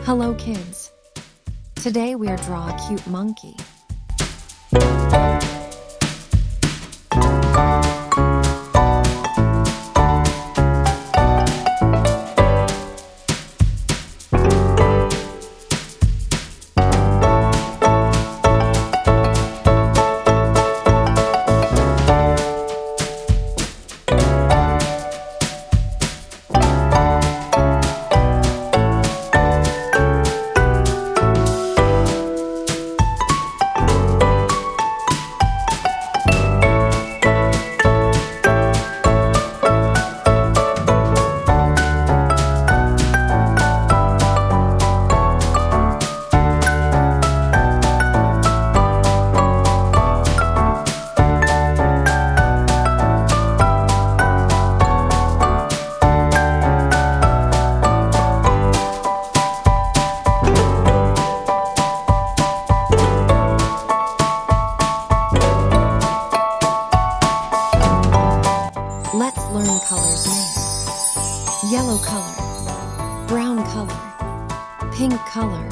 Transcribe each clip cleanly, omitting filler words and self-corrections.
Hello kids. Today we are draw a cute monkey. Let's learn colors names. Yellow color, brown color, pink color,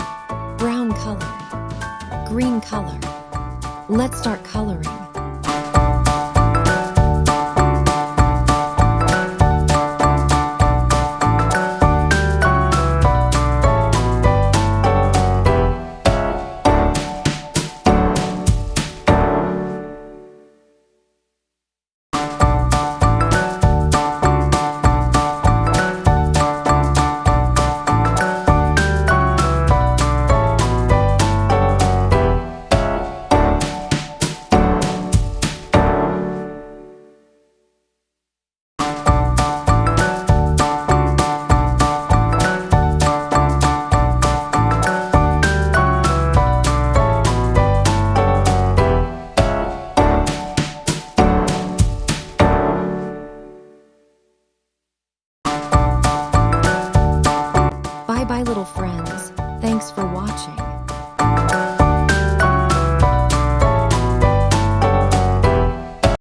brown color, green color. Let's start coloring. Bye-bye, little friends. Thanks for watching.